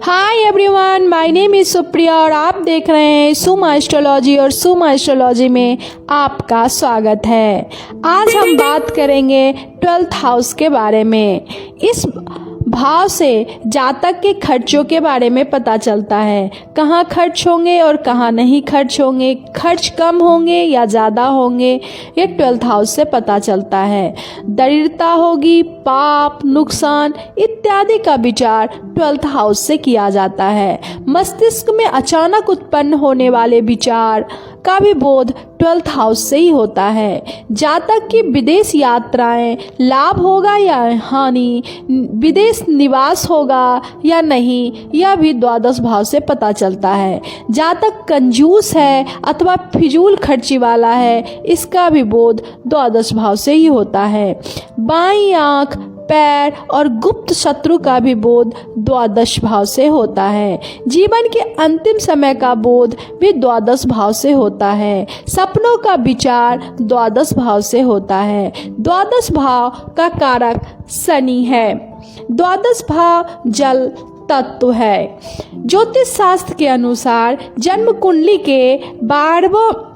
Hi everyone, my name is Supriya और आप देख रहे हैं सुमा एस्ट्रोलॉजी और सुमा एस्ट्रोलॉजी में आपका स्वागत है। आज हम बात करेंगे 12th हाउस के बारे में। इस भाव से जातक के खर्चों के बारे में पता चलता है, कहाँ खर्च होंगे और कहाँ नहीं खर्च होंगे, खर्च कम होंगे या ज़्यादा होंगे, ये 12th हाउस से पता चलता है। दरिद्रता होगी, पाप, नुकसान इत्यादि का विचार 12th हाउस से किया जाता है। मस्तिष्क में अचानक उत्पन्न होने वाले विचार का भी बोध 12th हाउस से ही होता है। जातक की विदेश यात्राएं लाभ होगा या हानि, विदेश निवास होगा या नहीं, यह भी द्वादश भाव से पता चलता है। जातक कंजूस है अथवा फिजूल खर्ची वाला है, इसका भी बोध द्वादश भाव से ही होता है। बाईं आंख, पैर और गुप्त शत्रु का भी बोध द्वादश भाव से होता है। जीवन के अंतिम समय का बोध भी द्वादश भाव से होता है। सपनों का विचार द्वादश भाव से होता है। द्वादश भाव का कारक शनि है। द्वादश भाव जल तत्व है। ज्योतिष शास्त्र के अनुसार जन्म कुंडली के 12वें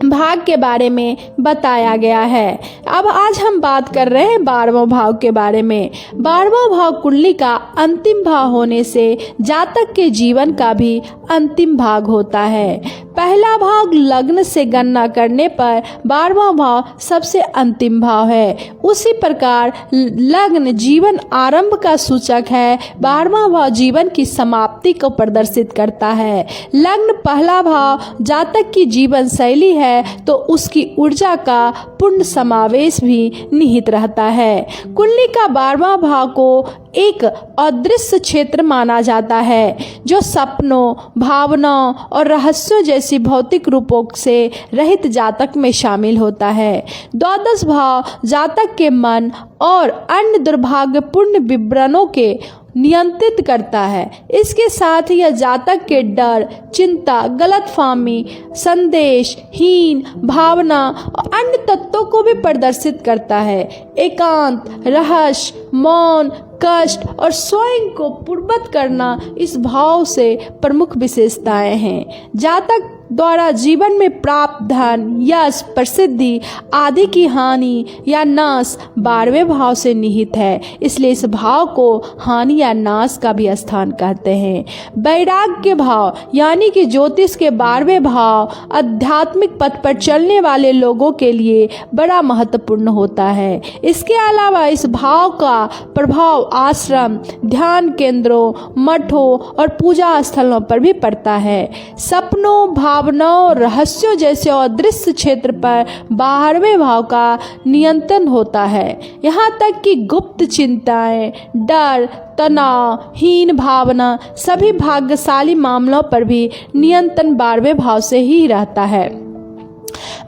भाग के बारे में बताया गया है। अब आज हम बात कर रहे हैं 12वें भाव के बारे में। 12वां भाव कुंडली का अंतिम भाव होने से जातक के जीवन का भी अंतिम भाग होता है। पहला भाग लग्न से गणना करने पर 12वां भाव सबसे अंतिम भाव है। उसी प्रकार लग्न जीवन आरंभ का सूचक है, 12वां भाव जीवन की समाप्ति को प्रदर्शित करता है। लग्न पहला भाव जातक की जीवन शैली है तो उसकी ऊर्जा का पूर्ण समावेश भी निहित रहता है। कुंडली का 12वां भाव को एक अदृश्य क्षेत्र माना जाता है जो सपनों, भावनाओं और रहस्यों जैसी भौतिक रूपों से रहित जातक में शामिल होता है। द्वादश भाव जातक के मन और अन्य दुर्भाग्यपूर्ण विवरणों के नियंत्रित करता है। इसके साथ ही यह जातक के डर, चिंता, गलतफहमी, संदेश, हीन भावना और अन्य तत्वों को भी प्रदर्शित करता है। एकांत, रहस्य, मौन, कष्ट और स्वयं को पूर्ववत करना इस भाव से प्रमुख विशेषताएं हैं। जातक द्वारा जीवन में प्राप्त धन, यश, प्रसिद्धि आदि की हानि या नाश 12वें भाव से निहित है, इसलिए इस भाव को हानि या नाश का भी स्थान कहते हैं। वैराग्य भाव यानी कि ज्योतिष के 12वें भाव आध्यात्मिक पथ पर चलने वाले लोगों के लिए बड़ा महत्वपूर्ण होता है। इसके अलावा इस भाव का प्रभाव आश्रम, ध्यान केंद्रों, मठों और पूजा स्थलों पर भी पड़ता है। सपनों, भावनाओं, रहस्यों जैसे अदृश्य क्षेत्र पर 12वें भाव का नियंत्रण होता है। यहाँ तक कि गुप्त चिंताएं, डर, तनाव, हीन भावना सभी भाग्यशाली मामलों पर भी नियंत्रण 12वें भाव से ही रहता है।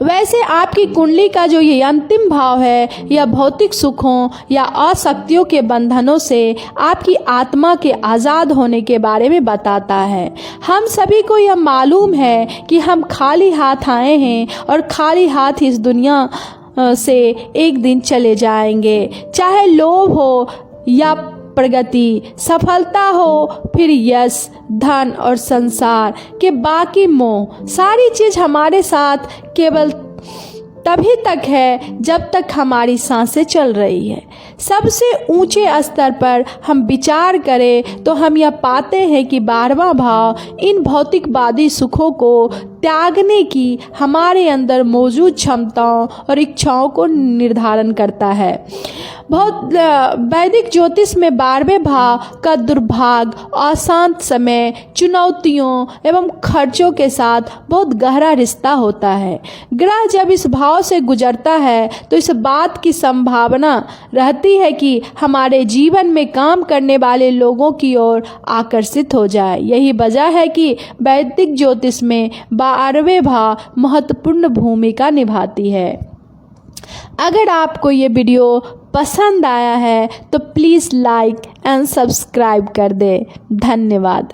वैसे आपकी कुंडली का जो ये अंतिम भाव है यह भौतिक सुखों या आसक्तियों के बंधनों से आपकी आत्मा के आज़ाद होने के बारे में बताता है। हम सभी को यह मालूम है कि हम खाली हाथ आए हैं और खाली हाथ इस दुनिया से एक दिन चले जाएंगे। चाहे लोभ हो या प्रगति, सफलता हो, फिर यश, धन और संसार के बाकी मोह, सारी चीज हमारे साथ केवल तभी तक है जब तक हमारी सांसें चल रही है। सबसे ऊंचे स्तर पर हम विचार करें तो हम यह पाते हैं कि 12वां भाव इन भौतिकवादी सुखों को त्यागने की हमारे अंदर मौजूद क्षमताओं और इच्छाओं को निर्धारण करता है। वैदिक ज्योतिष में 12वें भाव का दुर्भाग्य, अशांत समय, चुनौतियों एवं खर्चों के साथ बहुत गहरा रिश्ता होता है। ग्रह जब इस भाव से गुजरता है तो इस बात की संभावना रहती है कि हमारे जीवन में काम करने वाले लोगों की ओर आकर्षित हो जाए। यही वजह है कि वैदिक ज्योतिष में 12वें भाव महत्वपूर्ण भूमिका निभाती है। अगर आपको ये वीडियो पसंद आया है तो प्लीज़ लाइक एंड सब्सक्राइब कर दें। धन्यवाद।